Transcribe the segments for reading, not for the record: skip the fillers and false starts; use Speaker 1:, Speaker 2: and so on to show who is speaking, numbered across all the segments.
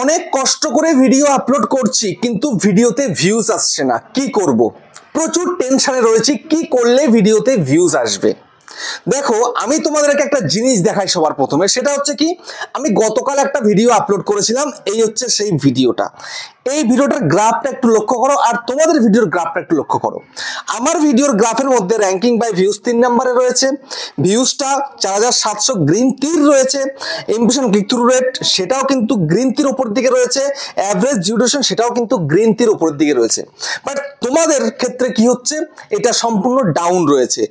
Speaker 1: অনেক কষ্ট করে ভিডিও আপলোড করছি কিন্তু ভিডিওতে ভিউজ আসছে না, কি করব? প্রচুর টেনশনে রয়েছি, কি করলে ভিডিওতে ভিউজ আসবে। দেখো, আমি তোমাদেরকে একটা জিনিস দেখাই সবার প্রথমে, সেটা হচ্ছে কি, আমি গতকাল একটা ভিডিও আপলোড করেছিলাম, এই হচ্ছে সেই ভিডিওটা। এই ভিডিওটার গ্রাফটা একটু লক্ষ্য করো আর তোমাদের ভিডিওর গ্রাফটা একটু লক্ষ্য করো। আমার ভিডিওর গ্রাফের মধ্যে র্যাঙ্কিং বাই ভিউজ 3 নম্বরে রয়েছে, ভিউজটা 4700 গ্রিন তীর রয়েছে, ইমপ্রেশন ক্লিক থ্রু রেট সেটাও কিন্তু গ্রিন তীর উপর দিকে রয়েছে, অ্যাভারেজ ডিউরেশন সেটাও কিন্তু গ্রিন তীর উপর দিকে রয়েছে। বাট তোমাদের ক্ষেত্রে কি হচ্ছে, এটা সম্পূর্ণ ডাউন রয়েছে।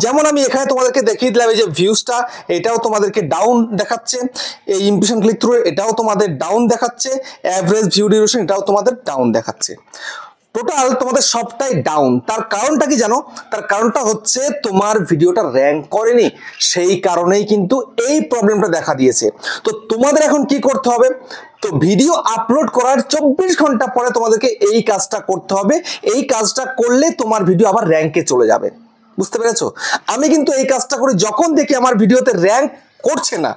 Speaker 1: যেমন আমি এখানে তোমাদেরকে দেখিয়ে দিলাম, এই যে ভিউজটা এটাও তোমাদেরকে ডাউন দেখাচ্ছে, এই ইমপ্রেশন ক্লিক থ্রু এটাও তোমাদের ডাউন দেখাচ্ছে, অ্যাভারেজ ভিউ ডিউরেশন এটাও তোমাদের ডাউন দেখাচ্ছে। টোটাল তোমাদের সবটাই ডাউন। তার কারণটা কি জানো? তার কারণটা হচ্ছে তোমার ভিডিওটা র্যাঙ্ক করেনি, সেই কারণেই কিন্তু এই প্রবলেমটা দেখা দিয়েছে। তো তোমাদের এখন কি করতে হবে? তো ভিডিও আপলোড করার 24 ঘন্টা পরে তোমাদেরকে এই কাজটা করতে হবে। এই কাজটা করলে তোমার ভিডিও আবার র্যাঙ্কে চলে যাবে। বুঝতে পেরেছো? আমি কিন্তু এই কাজটা করি যখন দেখি আমার ভিডিওতে র্যাঙ্ক করছে না,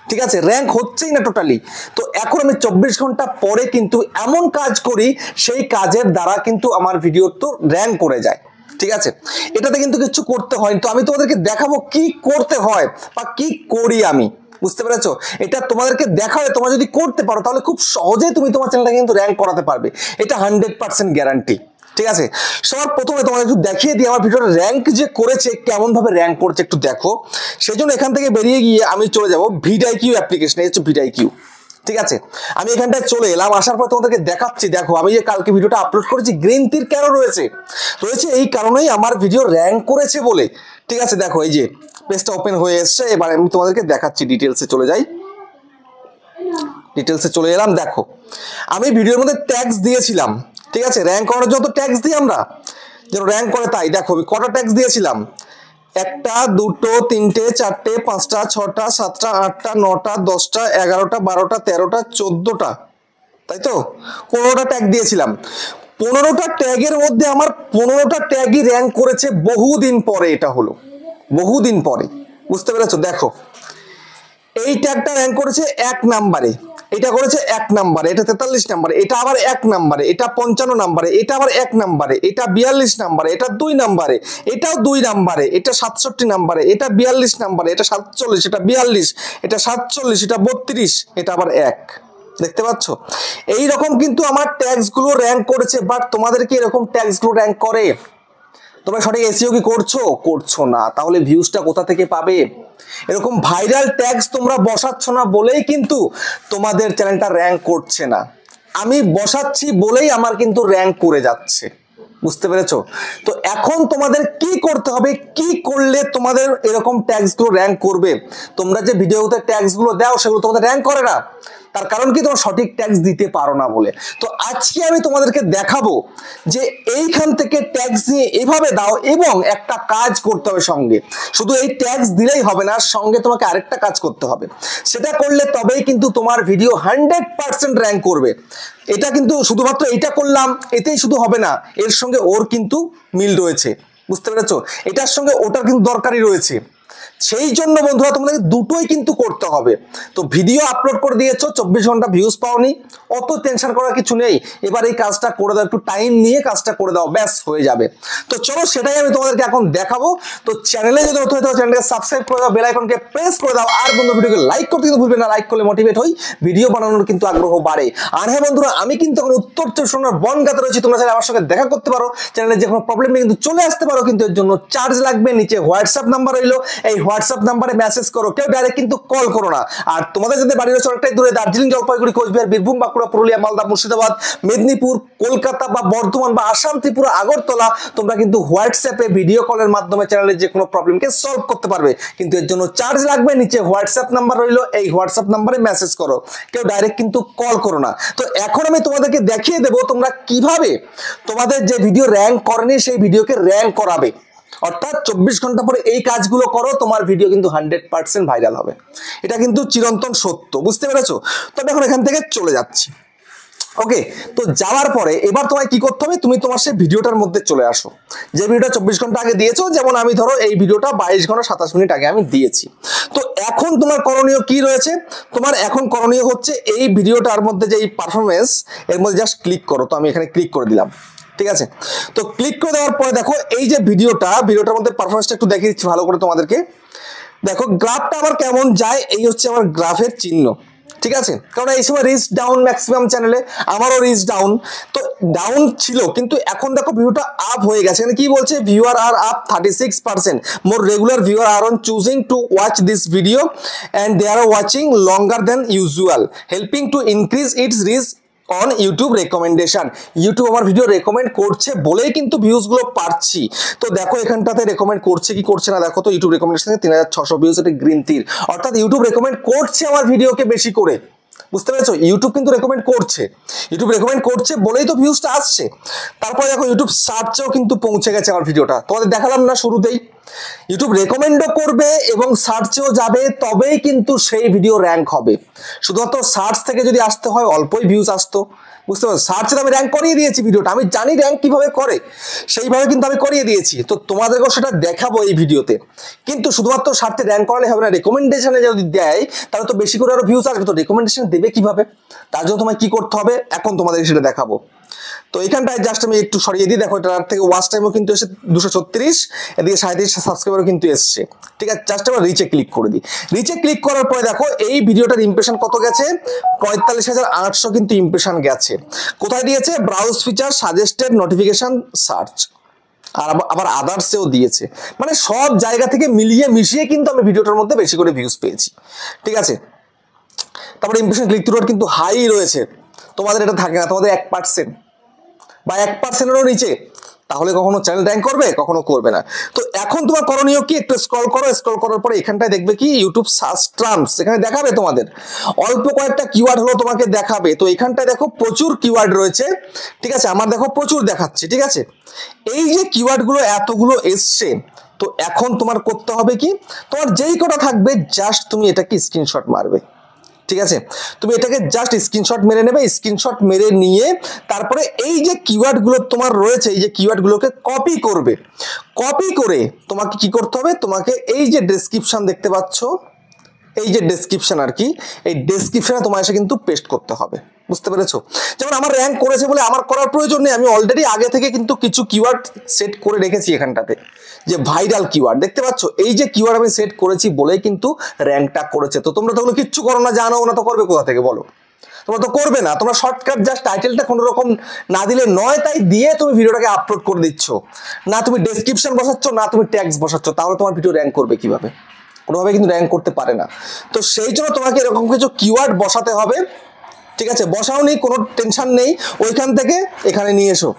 Speaker 1: ঠিক আছে, র্যাঙ্ক হচ্ছেই না টোটালি, তো এখন আমি 24 ঘন্টা পরে কিন্তু এমন কাজ করি, সেই কাজের দ্বারা কিন্তু আমার ভিডিও তো র্যাঙ্ক করে যায়। ঠিক আছে, এটাতে কিন্তু কিছু করতে হয়, তো আমি তোমাদেরকে দেখাবো কি করতে হয় বা কি করি আমি। বুঝতে পেরেছো? এটা তোমাদেরকে দেখালে তোমরা যদি করতে পারো তাহলে খুব সহজেই তুমি তোমার চ্যানেলটাকে কিন্তু র্যাঙ্ক করাতে পারবে, এটা 100% গ্যারান্টি। ঠিক আছে, সবার প্রথমে তোমাদের একটু দেখিয়ে দিই আমার ভিডিওটা র্যাঙ্ক যে করেছে, কেমন ভাবে র্যাঙ্ক করছে একটু দেখো। সেই জন্য এখান থেকে বেরিয়ে গিয়ে আমি চলে যাব ভিডিআইকিউ অ্যাপ্লিকেশনে, হচ্ছে ভিডিআইকিউ। ঠিক আছে, আমি এখানটায় চলে এলাম, আসার পর তোমাদেরকে দেখাচ্ছি। দেখো, আমি যে কালকে ভিডিওটা আপলোড করেছি, গ্রিন তীর কেন রয়েছে এই কারণেই আমার ভিডিও র্যাঙ্ক করেছে বলে। ঠিক আছে, দেখো এই যে পেজটা ওপেন হয়ে এসছে, এবার আমি তোমাদেরকে দেখাচ্ছি, ডিটেলসে চলে যাই, ডিটেলসে চলে এলাম। দেখো, আমি ভিডিওর মধ্যে ট্যাগস দিয়েছিলাম, ঠিক আছে, র্যাঙ্ক করার যত ট্যাগস দিই আমরা, যেন র্যাঙ্ক করে তাই। দেখো আমি কটা ট্যাগস দিয়েছিলাম, 1টা 2টো 3টে 4টে 5টা 6টা 7টা 8টা 9টা 10টা 11টা 12টা 13টা 14টা, তাই তো 15টা ট্যাগ দিয়েছিলাম। 15টা ট্যাগের মধ্যে আমার 15টা ট্যাগই র্যাঙ্ক করেছে বহুদিন পরে, এটা হলো বহুদিন পরে। বুঝতে পেরেছো? দেখো, এই ট্যাগটা র্যাঙ্ক করেছে 1 নম্বরে, এটা করেছে 1 নম্বরে, এটা 43 নম্বরে, এটা আবার 1 নম্বরে, এটা 55 নম্বরে, এটা আবার 1 নম্বরে, এটা 42 নম্বরে, এটা 2 নম্বরে, এটাও 2 নম্বরে, এটা 67 নম্বরে, এটা 42 নম্বরে, এটা 47, এটা 42, এটা 47, এটা 32, এটা আবার 1। দেখতে পাচ্ছ? এই রকম কিন্তু আমার ট্যাগস গুলো র্যাঙ্ক করেছে। বাট তোমাদের কি এরকম ট্যাগস গুলো র্যাঙ্ক করে? তোমরা সঠিক এসইও কি করছো না, তাহলে ভিউজটা কোথা থেকে পাবে? এরকম ভাইরাল ট্যাগস তোমরা বসাচ্ছ না বলেই কিন্তু তোমাদের চ্যানেলটা র্যাঙ্ক করছে না। আমি বসাচ্ছি বলেই আমার কিন্তু র্যাঙ্ক করে যাচ্ছে। বুঝতে পেরেছো? তো এখন তোমাদের কি করতে হবে, কি করলে তোমাদের এরকম ট্যাগস গুলো র্যাঙ্ক করবে? তোমরা যে ভিডিওতে ট্যাগস গুলো দাও সেগুলো তোমাদের র্যাঙ্ক করে না, তার কারণ কি, তোমরা সঠিক ট্যাগস দিতে পারো না বলে। তো আজকে আমি তোমাদেরকে দেখাবো যে এইখান থেকে ট্যাগস নিয়ে এভাবে দাও, এবং একটা কাজ করতে হবে সঙ্গে। শুধু এই ট্যাগস দিলেই হবে না, সঙ্গে তোমাকে আরেকটা কাজ করতে হবে। সেটা করলে তবেই কিন্তু তোমার ভিডিও 100% র্যাঙ্ক করবে। এটা কিন্তু শুধুমাত্র এটা করলাম এতেই শুধু হবে না, এর সঙ্গে ওর কিন্তু মিল রয়েছে। বুঝতে পেরেছো? এটার সঙ্গে ওটার কিন্তু দরকারই রয়েছে। সেই জন্য বন্ধুরা তোমাদের দুটোই কিন্তু করতে হবে। তো ভিডিও আপলোড করে দিয়েছো, 24 ঘন্টা ভিউজ পাওনি, অত টেনশন করার কিছু নেই। এবার এই কাজটা করে দাও, একটু টাইম নিয়ে কাজটা করে দাও, ব্যাস হয়ে যাবে। তো চলো সেটাই আমি তোমাদেরকে এখন দেখাবো। তো চ্যানেলে যদি নতুন হয়ে চ্যানেলকে সাবস্ক্রাইব করে দাও, বেল আইকনকে প্রেস করে দাও, আর বন্ধু ভিডিওকে লাইক করতে কিন্তু ভুলবে না। লাইক করলে মোটিভেট হই, ভিডিও বানানোর কিন্তু আগ্রহ বাড়ে। আর হ্যাঁ বন্ধুরা, আমি কিন্তু এখন উত্তর 24 বনগাঁতে রয়েছি, তোমরা চাইলে আমার সঙ্গে দেখা করতে পারো, চ্যানেলে যে কোনো প্রবলেম নেই কিন্তু চলে আসতে পারো, কিন্তু এর জন্য চার্জ লাগবে। নিচে হোয়াটসঅ্যাপ নাম্বার রইলো, এই হোয়াটসঅ্যাপ নাম্বারে মেসেজ করো, কেউ ডাইরেক্ট কিন্তু কল করো না। আর তোমাদের যদি বাড়ি রয়েছে অনেকটাই দূরে, দার্জিলিং, জলপাইগুড়ি, কোচবিহার, বীরভূম, বাঁকুড়া, পুরুলিয়া, মালদা, মুর্শিদাবাদ, মেদিনীপুর, কলকাতা বা বর্ধমান বা আসাম, ত্রিপুরা, আগরতলা, তোমরা কিন্তু হোয়াটসঅ্যাপে ভিডিও কলের মাধ্যমে চ্যানেলের যে কোনো প্রবলেমকে সলভ করতে পারবে, কিন্তু এর জন্য চার্জ লাগবে। নিচে হোয়াটসঅ্যাপ নাম্বার রইলো, এই হোয়াটসঅ্যাপ নাম্বারে মেসেজ করো, কেউ ডাইরেক্ট কিন্তু কল করো না। তো এখন আমি তোমাদেরকে দেখিয়ে দেবো তোমরা কিভাবে তোমাদের যে ভিডিও র্যাঙ্ক করেনি সেই ভিডিওকে র্যাঙ্ক করাবে। অর্থাৎ 24 ঘন্টা পরে এই কাজগুলো করো, তোমার ভিডিও কিন্তু 100% ভাইরাল হবে। এটা কিন্তু চিরন্তন সত্য। বুঝতে পেরেছো? তবে এখন এখান থেকে চলে যাচ্ছি। ওকে, তো যাওয়ার পরে এবার তোমায় কি করতে হবে, তুমি তোমার সেই ভিডিওটার মধ্যে চলে আসো, যে ভিডিওটা 24 ঘন্টা আগে দিয়েছো। যেমন আমি ধরো এই ভিডিওটা 22 ঘন্টা 27 মিনিট আগে আমি দিয়েছি। তো এখন তোমার করণীয় কি রয়েছে, তোমার এখন করণীয় হচ্ছে এই ভিডিওটার মধ্যে যে এই পারফরমেন্স, এর মধ্যে জাস্ট ক্লিক করো। তো আমি এখানে ক্লিক করে দিলাম, ঠিক আছে। তো ক্লিক করে দেওয়ার পরে দেখো এই যে ভিডিওটার মধ্যে পারফরমেন্সটা একটু দেখিয়ে দিচ্ছি ভালো করে তোমাদেরকে। দেখো গ্রাফটা আমার কেমন যায়, এই হচ্ছে আমার গ্রাফের চিহ্ন, ঠিক আছে। কারণ এই সময় রিচ ডাউন ম্যাক্সিমাম চ্যানেলে, আমারও রিচ ডাউন, তো ডাউন ছিল, কিন্তু এখন দেখো ভিউটা আপ হয়ে গেছে। এখানে কি বলছে, viewer are up 36%, more regular viewer are on choosing to watch this video and they are watching longer than usual, helping to increase its reach on YouTube recommendation. YouTube আমার ভিডিও রেকমেন্ড করছে বলেই কিন্তু ভিউজগুলো পাচ্ছি। তো দেখো এখানটাতে recommend করছে কি করছে না, দেখো তো ইউটিউব রেকমেন্ডেশন 3600 ভিউজ, এটা গ্রিন তীর, অর্থাৎ ইউটিউব রেকমেন্ড করছে আমার ভিডিওকে বেশি করে, বুঝতে পেরেছো। ইউটিউব কিন্তু রেকমেন্ড করছে, ইউটিউব রেকমেন্ড করছে বলেই তো ভিউজটা আসছে। তারপরে দেখো ইউটিউব সার্চেও কিন্তু পৌঁছে গেছে আমার ভিডিওটা, তোমাদের দেখালাম না শুরুতেই। ইউটিউব রেকমেন্ডও করবে এবং সার্চেও যাবে, তবেই কিন্তু সেই ভিডিও র্যাঙ্ক হবে। শুধুমাত্র সার্চ থেকে যদি আসতে হয় অল্পই ভিউজ আসতো, বুঝতে পারছো। সার্চে আমি র্যাঙ্ক করিয়ে দিয়েছি ভিডিওটা, আমি জানি র্যাঙ্ক কিভাবে করে, সেইভাবে কিন্তু আমি করিয়ে দিয়েছি। তো তোমাদেরকেও সেটা দেখাবো এই ভিডিওতে। কিন্তু শুধুমাত্র সার্চে র্যাঙ্ক করালে হবে না, রেকমেন্ডেশনে যদি দেয় তাহলে তো বেশি করে আরো ভিউজ আসবে। তো রেকমেন্ডেশন দেবে কিভাবে, তার জন্য তোমায় কি করতে হবে এখন তোমাদেরকে সেটা দেখাবো। তো এখানটায় জাস্ট আমি একটু সরিয়ে দিই, দেখো এটার থেকে ওয়াচ টাইমও কিন্তু এসে 236, এদিকে 37 সাবস্ক্রাইবারও কিন্তু এসছে, ঠিক আছে। জাস্ট আবার রিচে ক্লিক করে দিই। রিচে ক্লিক করার পরে দেখো এই ভিডিওটার ইমপ্রেশন কত গেছে, 45,800 কিন্তু ইমপ্রেশন গেছে। কোথায় দিয়েছে, browse feature, suggested, notification, search, আর আবার আদার্সেও দিয়েছে। মানে সব জায়গা থেকে মিলিয়ে মিশিয়ে কিন্তু আমি ভিডিওটার মধ্যে বেশি করে ভিউজ পেয়েছি, ঠিক আছে। তারপরে ইমপ্রেশন ক্লিক থ্রু রেট কিন্তু হাই রয়েছে, তোমাদের এটা থাকে না, তোমাদের 1% বা 1%-এরও নিচে, তাহলে কখনো চ্যানেল র্যাঙ্ক করবে, কখনো করবে না। তো এখন তোমার করণীয় কি, একটু স্ক্রল করো, স্ক্রল করার পরে এখানটায় দেখবে কি ইউটিউব সার্চ টার্মস, এখানে দেখাবে তোমাদের অল্প কয়েকটা কিওয়ার্ড হলো তোমাকে দেখাবে। তো এখানটায় দেখো প্রচুর কিওয়ার্ড রয়েছে, ঠিক আছে। আমার দেখো প্রচুর দেখাচ্ছে, ঠিক আছে। এই যে কিওয়ার্ডগুলো এতগুলো এসছে, তো এখন তোমার করতে হবে কি, তোমার যেই কটা থাকবে জাস্ট তুমি এটাকে স্ক্রিনশট মারবে, ঠিক আছে। তুমি এটাকে জাস্ট স্ক্রিনশট মেরে নেবে, স্ক্রিনশট মেরে নিয়ে তারপরে এই যে কিওয়ার্ডগুলো তোমার রয়েছে, এই যে কিওয়ার্ডগুলোকে কপি করবে। কপি করে তোমাকে কি করতে হবে, তোমাকে এই যে ডেসক্রিপশন দেখতে পাচ্ছ, এই যে ডেসক্রিপশন আর কি, এই ডেসক্রিপশনে তোমার এসে কিন্তু পেস্ট করতে হবে, বুঝতে পেরেছো। যেমন আমার র্যাঙ্ক করেছে বলে আমার করার প্রয়োজন নেই, আমি অলরেডি আগে থেকে কিন্তু কিছু কিওয়ার্ড সেট করে রেখেছি এখানটাতে, যে ভাইরাল কিওয়ার্ড দেখতে পাচ্ছ, এই যে কিওয়ার্ড আমি সেট করেছি বলেই কিন্তু র্যাঙ্কটা করেছে। তো তোমরা তো কিচ্ছু করো না, জানো না, তো করবে কোথা থেকে বলো, তোমরা তো করবে না। তোমরা শর্টকাট জাস্ট টাইটেলটা কোনো রকম না দিলে নয়, তাই দিয়ে তুমি ভিডিওটাকে আপলোড করে দিচ্ছ, না তুমি ডেসক্রিপশন বসাচ্ছ, না তুমি ট্যাগস বসাচ্ছ, তাহলে তোমার ভিডিও র্যাঙ্ক করবে কিভাবে, কোনোভাবে কিন্তু র্যাঙ্ক করতে পারে না। তো সেই জন্য তোমাকে এরকম কিছু কিওয়ার্ড বসাতে হবে, ঠিক আছে। বসাও নেই, কোনো টেনশন নেই, ওইখান থেকে এখানে নিয়ে এসো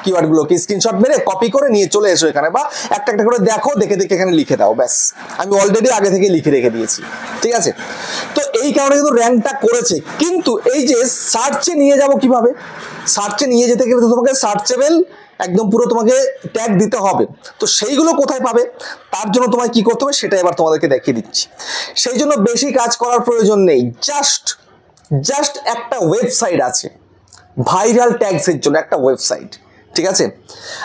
Speaker 1: কিওয়ার্ডগুলোকে স্ক্রিনশট মেরে কপি করে নিয়ে চলে এসো এখানে, বা একটা একটা করে দেখো, দেখে দেখে এখানে লিখে দাও, ব্যাস। আমি অলরেডি আগে থেকে লিখে রেখে দিয়েছি, ঠিক আছে। তো এই কারণে কিন্তু র্যাঙ্কটা করেছে। কিন্তু এই যে সার্চে নিয়ে যাব কিভাবে, সার্চে নিয়ে যেতে গেলে তো তোমাকে সার্চেবল একদম পুরো তোমাকে ট্যাগ দিতে হবে। তো সেইগুলো কোথায় পাবে, তার জন্য তোমায় কি করতে হবে সেটা এবার তোমাদেরকে দেখিয়ে দিচ্ছি। সেই জন্য বেশি কাজ করার প্রয়োজন নেই, জাস্ট একটা ওয়েবসাইট আছে ভাইরাল ট্যাগসের জন্য, একটা ওয়েবসাইট, ঠিক আছে।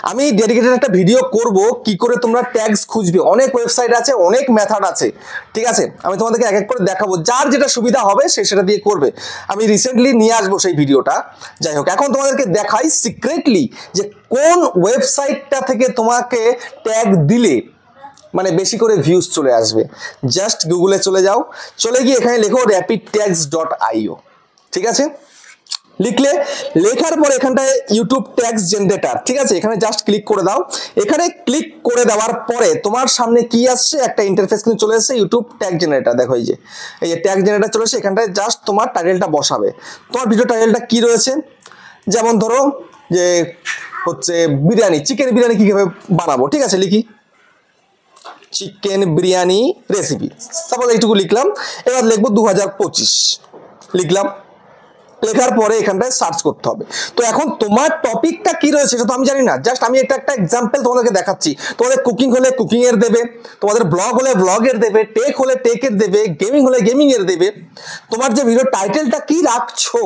Speaker 1: আমি ডেডিকেটেড একটা ভিডিও করব কি করে তোমরা ট্যাগস খুঁজবে, অনেক ওয়েবসাইট আছে, অনেক মেথড আছে, ঠিক আছে। আমি তোমাদেরকে এক এক করে দেখাবো, যার যেটা সুবিধা হবে সে সেটা দিয়ে করবে। আমি রিসেন্টলি নিয়ে আসবো সেই ভিডিওটা। যাই হোক, এখন তোমাদেরকে দেখাই সিক্রেটলি যে কোন ওয়েবসাইটটা থেকে তোমাকে ট্যাগ দিলে মানে বেশি করে ভিউজ চলে আসবে। জাস্ট গুগলে চলে যাও, চলে গিয়ে এখানে লেখো rapidtags.io, ঠিক আছে। লিখলে, লেখার পর এখানটায় ইউটিউব ট্যাগস জেনারেটর, ঠিক আছে, এখানে জাস্ট ক্লিক করে দাও। এখানে ক্লিক করে দেওয়ার পরে তোমার সামনে কি আসছে, একটা ইন্টারফেস কিন্তু চলে এসেছে, ইউটিউব ট্যাগ জেনারেটর। দেখো এই যে ট্যাগ জেনারেটর চলে এসেছে, এখানটায় জাস্ট তোমার টাইটেলটা বসাবে। তোমার ভিডিও টাইটেলটা কি রয়েছে, যেমন ধরো যে হচ্ছে বিরিয়ানি, চিকেন বিরিয়ানি কীভাবে বানাবো, ঠিক আছে, লিখি চিকেন বিরিয়ানি রেসিপি, সাপোজ এইটুকু লিখলাম। এবার লিখবো 2025, লিখলাম, লেখার পরে এখানটায় সার্চ করতে হবে। তো এখন তোমার টপিকটা কি রয়েছে সেটা তো আমি জানি না, জাস্ট আমি একটা এক্সাম্পল তোমাদেরকে দেখাচ্ছি। তোমাদের কুকিং হলে কুকিং এর দেবে, তোমাদের ব্লগ হলে ব্লগের দেবে, টেক হলে টেকের দেবে, গেমিং হলে গেমিং এর দেবে। তোমার যে ভিডিও টাইটেলটা কি রাখছো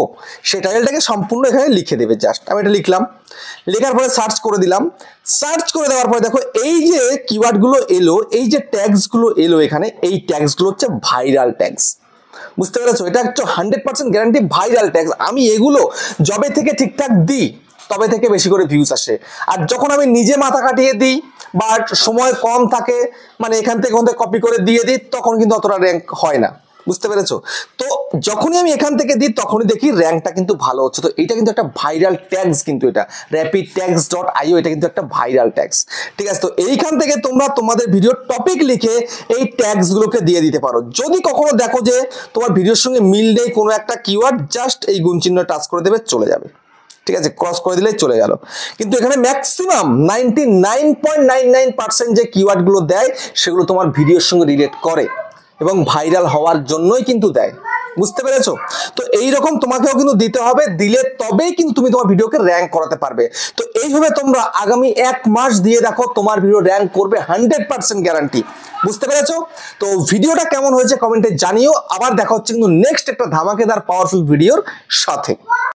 Speaker 1: সেই টাইটেলটাকে সম্পূর্ণ এখানে লিখে দেবে। জাস্ট আমি এটা লিখলাম, লেখার পরে সার্চ করে দিলাম। সার্চ করে দেওয়ার পরে দেখো এই যে কিওয়ার্ডগুলো এলো, এই যে ট্যাগসগুলো এলো এখানে, এই ট্যাগসগুলো হচ্ছে ভাইরাল ট্যাগস। বুঝতে পেরেছো? এটা একটু 100% গ্যারান্টি ভাইরাল ট্যাগস। আমি এগুলো যবে থেকে ঠিকঠাক দিই তবে থেকে বেশি করে ভিউজ আসে। আর যখন আমি নিজে মাথা কাটিয়ে দিই বা সময় কম থাকে, মানে এখান থেকে কপি করে দিয়ে দিই, তখন কিন্তু অতটা র্যাঙ্ক হয় না। বুঝতে পেরেছো? তো যখনই আমি এখান থেকে দিই তখনই দেখি র্যাঙ্কটা কিন্তু ভালো হচ্ছে। তো এটা কিন্তু একটা ভাইরাল ট্যাগস, কিন্তু এটা rapidtags.io, এটা কিন্তু একটা ভাইরাল ট্যাগস। ঠিক আছে? তো এইখান থেকে তোমরা তোমাদের ভিডিও টপিক লিখে এই ট্যাগস গুলোকে দিয়ে দিতে পারো। যদি কখনো দেখো যে তোমার ভিডিওর সঙ্গে মিল নেই কোনো একটা কিওয়ার্ড, জাস্ট এই গুণ চিহ্ন টাচ করে দেবে, চলে যাবে। ঠিক আছে? ক্রস করে দিলেই চলে গেল। কিন্তু এখানে ম্যাক্সিমাম 99.99% যে কিওয়ার্ড গুলো দেয় সেগুলো তোমার ভিডিওর সঙ্গে রিলেট করে এবং ভাইরাল হওয়ার জন্যই কিন্তু দেয়। বুঝতে পেরেছো? তো এইরকম তোমাকেও কিন্তু দিতে হবে, দিলে তবেই কিন্তু তুমি তোমার ভিডিওকে র্যাঙ্ক করাতে পারবে। তো এইভাবে তোমরা আগামী 1 মাস দিয়ে দেখো তোমার ভিডিও র্যাঙ্ক করবে 100% গ্যারান্টি। বুঝতে পেরেছো? তো ভিডিওটা কেমন হয়েছে কমেন্টে জানিও। আবার দেখা হচ্ছে কিন্তু নেক্সট একটা ধামাকেদার পাওয়ারফুল ভিডিওর সাথে।